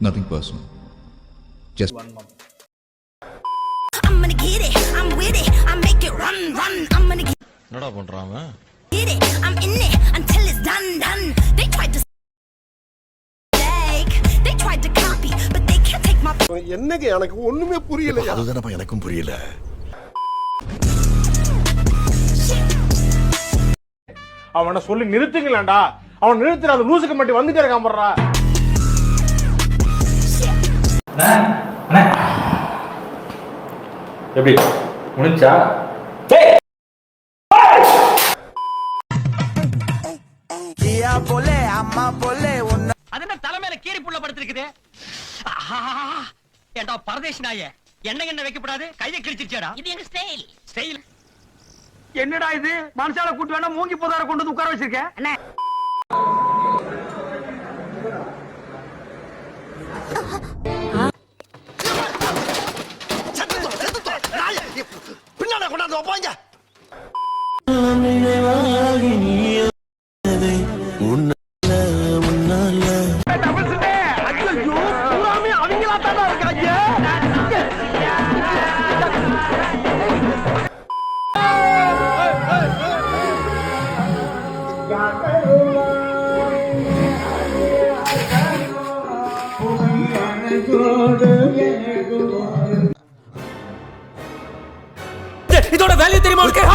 Nothing personal. Just one month. I'm gonna get it, I'm with it, I make it run, run. I'm gonna get என்னடா பண்றான் அவன்? it, I'm in it until it's done, done. They tried to take, they tried to copy, but they can't take my என்னங்க எனக்கு ஒண்ணுமே புரியலையா? அதுதானப்பா எனக்கும் புரியல. அவனை சொல்லி நிறுத்துங்களேன்டா. அவன் நிறுத்துற அந்த லூசுக்கு மட்டும் வந்துட்டே இருக்கான் போறா. எப்படி முடிஞ்சா? அதென்ன தலைமையில கீரி புள்ள படுத்திருக்குது. ஏண்டா பரதேசி நாயே, எண்ணெய் வைக்கப்படாது, கையை கிழிச்சிருச்சாடா. இது எங்க ஸ்டைல். ஸ்டைல் என்னடா இது? மனுஷால கூட்டு வேணா மூங்கி போதார கொண்டு வந்து உட்கார வச்சிருக்கேன். அண்ணா பின்னால கொண்டாந்து வைப்பாங்க. இதோட வேல்யூ தெரியுமா உனக்கு?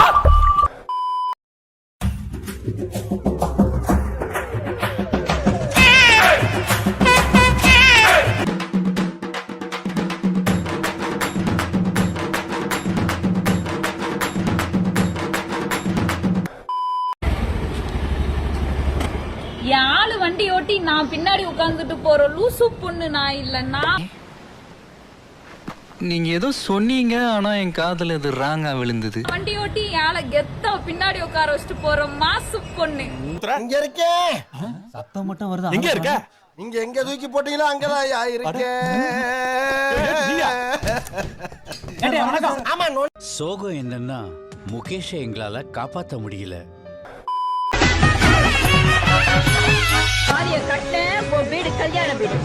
யாரு வண்டி ஓட்டி நான் பின்னாடி உட்கார்ந்துட்டு போற லூசு பொண்ணு நான் இல்லன்னா. நீங்க ஏதோ சொன்னீங்க, ஆனா என் காதுல இது ராங்கா விழுந்தது. வண்டி ஓட்டி யாழ கெத்தா பின்னாடி உட்கார வச்சுட்டு போற மாசு பொண்ணு. இங்க இருக்கே. சத்தம் மட்டும் வருதா? எங்க இருக்க? நீங்க எங்க தூக்கி போட்டீங்களோ அங்கதான் இருக்கேன். ஆமா. சோகம் என்னன்னா முகேஷை எங்களால காப்பாத்த முடியல. காரிய கட்ட வீடு கல்யாண வீடு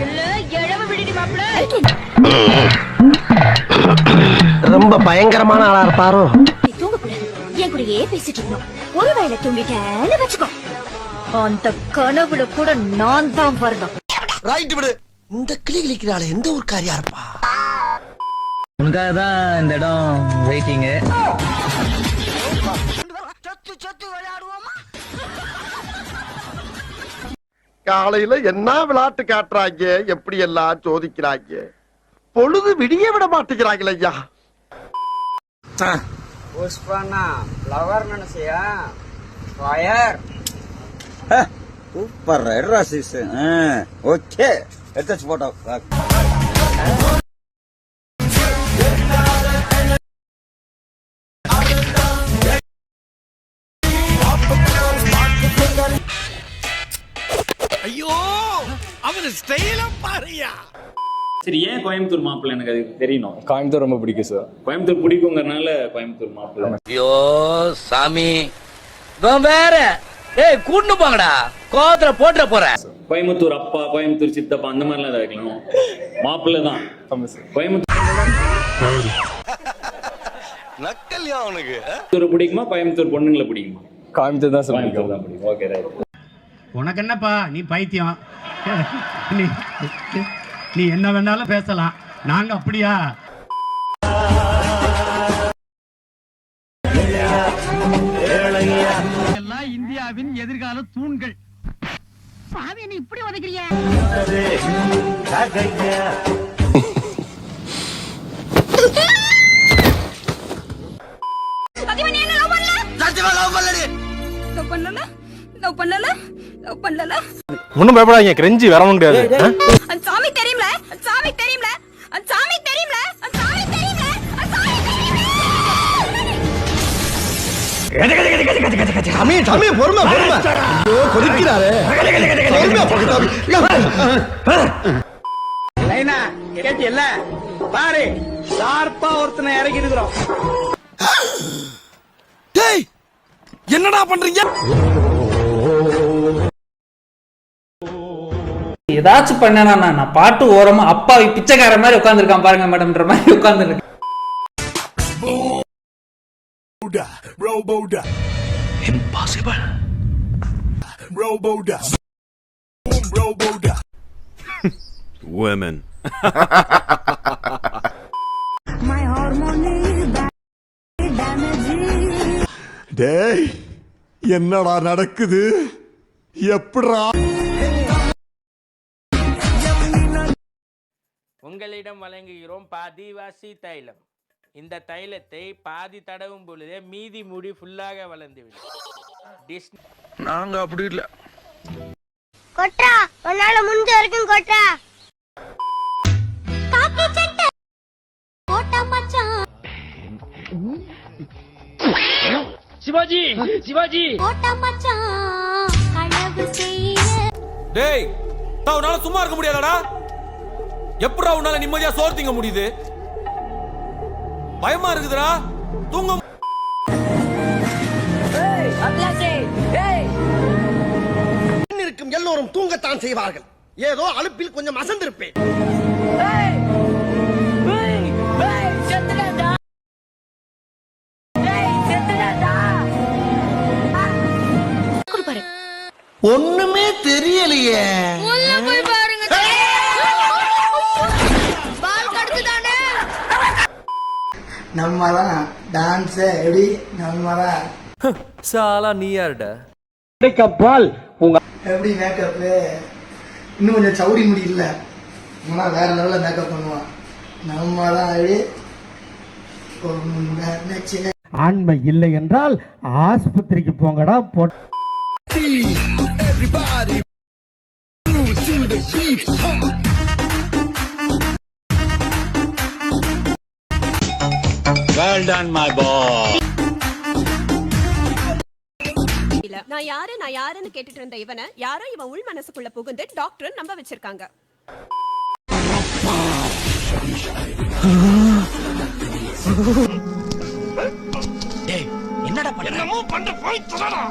இல்ல எழவு விடுடி மாப்பிள்ள. ரொம்ப பயங்கரமான ஆளா இருப்பாரோ. தூங்கக்கூடாது, என் கூடயே பேசிட்டு இருக்கணும். ஒருவேளை தூங்கிட்டேன்னு வச்சுக்கோ, அந்த கனவுல கூட நான் தான் வரணும். ரைட் விடு. இந்த கிளி கிளிக்கிறாள் எந்த ஒரு காரியா இருப்பா? உனக்காக தான் இந்த இடம் வெயிட்டிங். காலையில என்ன விளையாட்டு காட்டுறாங்க, எப்படி எல்லாம் சோதிக்கிறாங்க. பொழுது விடிய விட மாட்டேங்கிறாங்களே ஐயா. புஷ்பனா ஃப்ளவர் நினைச்சியா? ஃபயர் சூப்பர் ராசிஸ். ஓகே, எடுத்து போட்டோ. ஐயோ, அவன் ஸ்டைலா பாருயா. சரி, ஏன் கோயம்புத்தூர் மாப்பிள்ளை? எனக்கு அது தெரியணும். கோயம்புத்தூர் ரொம்ப பிடிக்கும் சார். கோயம்புத்தூர் பிடிக்குங்கிறனால கோயம்புத்தூர் மாப்பிள்ளை. ஐயோ சாமி, வேற கூட்டு போங்கடா, கோவத்துல போட்டுற போற. கோயம்புத்தூர் அப்பா, கோயம்புத்தூர் சித்தப்பா, அந்த மாதிரிலாம் ஏதாவது வைக்கணும். மாப்பிள்ளை தான் கோயம்புத்தூர். நக்கல்யா அவனுக்கு. கோயம்புத்தூர் பிடிக்குமா, கோயம்புத்தூர் பொண்ணுங்களை பிடிக்குமா? கோயம்புத்தூர் தான் சார். கோயம்புத்தூர் தான் பிடிக்கும். Okay, right. உனக்கு என்னப்பா, நீ பைத்தியம். நீ என்ன வேணாலும் பேசலாம், நாங்க அப்படியா? எல்லாம் இந்தியாவின் எதிர்கால தூண்கள். சாமி நீ இப்படி உதைக்கிறியா? ஒண்ணும் பயப்படாதீங்க, கிரெஞ்சி வரவும் கிடையாது. சாமி தெரியும்ல, சாமி தெரியும்ல, சாமி தெரியும்ல, சாமி தெரியும்ல, சாமி தெரியும்ல. சாமி சாமி பொறுமை பொறுமை. ஐயோ கொதிக்கிறாரே. லைனா கேட்டியல்ல பாரு, ஷார்ப்பா ஒருத்தனை இறக்கி இருக்கிறோம். டேய், என்னடா பண்றீங்க? ஏதாச்சும் பண்ணனா நான் பாட்டு ஓரமா அப்பா பிச்சைக்கார மாதிரி உட்கார்ந்துருக்கான் பாருங்க மேடம்ன்ற மாதிரி உட்கார்ந்துருக்கேன். Women. டேய் என்னடா நடக்குது எப்படிடா? உங்களிடம் வழங்குகிறோம் பாதிவாசி தைலம். இந்த தைலத்தை பாதி தடவும் பொழுதே மீதி முடி ஃபுல்லாக வளர்ந்துவிடும். நாங்க அப்படி இல்ல. கொட்டா உன்னால முடிஞ்ச வரைக்கும் கொட்டா. காக்கி சட்டை போட்டா மச்சான். சிவாஜி போட்டா மச்சான் களவு செய்ய. டேய், உன்னால சும்மா இருக்க முடியாதடா? எப்படா உன்னால நிம்மதியா சோறு திங்க முடியுது? பயமா இருக்குதுடா. தூங்க இருக்கும் எல்லோரும் தூங்கத்தான் செய்வார்கள். ஏதோ அலுப்பில் கொஞ்சம் அசந்திருப்பேன். ஒண்ணுமே தெரியலையே. நம்ம தான் டான்ஸ் எப்படி நம்ம தான் சாலா நீ யாருடா? எப்படி மேக்கப்பு இன்னும் கொஞ்சம் சௌரி முடி இல்லை ஆனா வேற லெவல்ல மேக்கப் பண்ணுவான். நம்ம தான் எப்படி ஆண்மை இல்லை என்றால் ஆஸ்பத்திரிக்கு போங்கடா. Well done, my boy. நான் யாருன்னு கேட்டுட்டு இருந்த இவனை யாரோ இவன் உள் மனசுக்குள்ள புகுந்து டாக்டர் நம்ப வச்சிருக்காங்க. என்னடா பண்ற போய் சொல்லடா.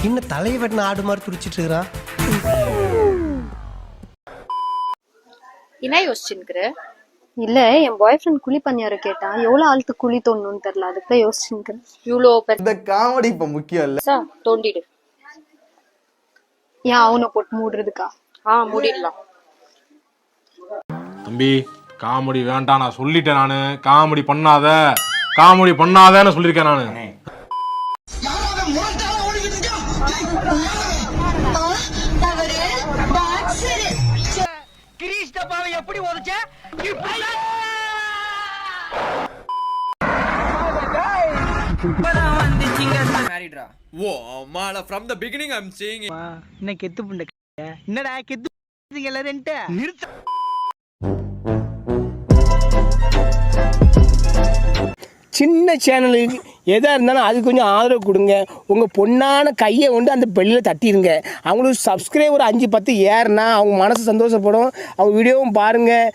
இன்னும் தலையை வெட்டின ஆடு மாதிரி துடிச்சிட்டு இருக்கிறான். என்ன யோசிச்சுக்கிற? இல்ல என் பாய் ஃப்ரெண்ட் குழி பணியாரம் கேட்டான். எவ்வளவு ஆளுக்கு குழி தோணும்னு தெரியல. அதுக்கு யோசிச்சுக்கிறேன். இவ்வளோ இந்த காமெடி இப்ப முக்கியம் இல்ல. தோண்டிடு. ஏன் அவனை போட்டு மூடுறதுக்கா? மூடிடலாம். தம்பி காமெடி வேண்டாம், நான் சொல்லிட்டேன். நானு காமெடி பண்ணாதன்னு சொல்லிருக்கேன் நானு. கிரீஷ் டப்பாவை எப்படி உடைச்ச? ஓ மால from the beginning I'm saying என்ன கெத்து புண்ட என்னடா கெத்து எல்லாரும் நிறுத்த. சின்ன சேனலுக்கு எதாக இருந்தாலும் அது கொஞ்சம் ஆதரவு கொடுங்க. உங்கள் பொண்ணான கையை கொண்டு அந்த பெல்லில் தட்டிடுங்க. அவங்களுக்கு சப்ஸ்கிரைபர் 5-10 ஏறுனா அவங்க மனசு சந்தோஷப்படும். அவங்க வீடியோவும் பாருங்கள்.